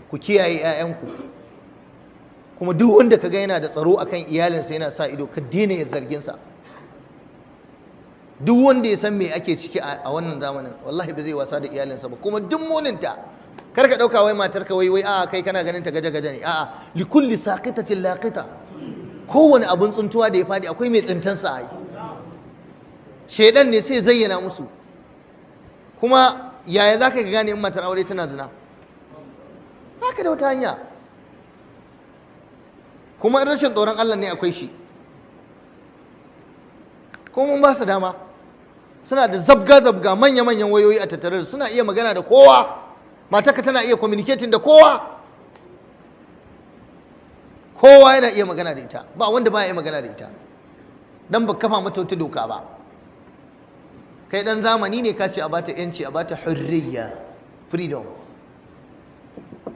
ku kiyaye 'ya'yanku, kuma duk wanda ka ga yana da tsaro akan iyalinsa yana sa ido, ka daina zargin sa. Duk wanda ya san me ake ciki a wannan zamanin wallahi ba zai wasa da iyalinsa ba. Kuma duk muninta, kar ka dauka wai matarka wai a'a kai kana ganin ta gaje-gaje ne, a'a likulli saqitatin laqita, kowane abun tsuntuwa da ya fadi akwai mai tsintansa ai. Shedan ne sai zayyana musu. Kuma yaya za ka gane in matar aure tana zina? Haka da wata hanya. Kuma rashin tsoron Allah ne akwai shi. Kuma mun ba su dama, suna da zabga-zabga manya-manyan wayoyi a tattare, suna iya magana da kowa. Matarka tana iya communicating da kowa. Kowa yana iya magana da ita, ba wanda ba ya iya magana da ita, dan ba kafa mata wata doka ba. Kai dan zamani ne ka ce a bata yanci, a bata hurriya, freedom.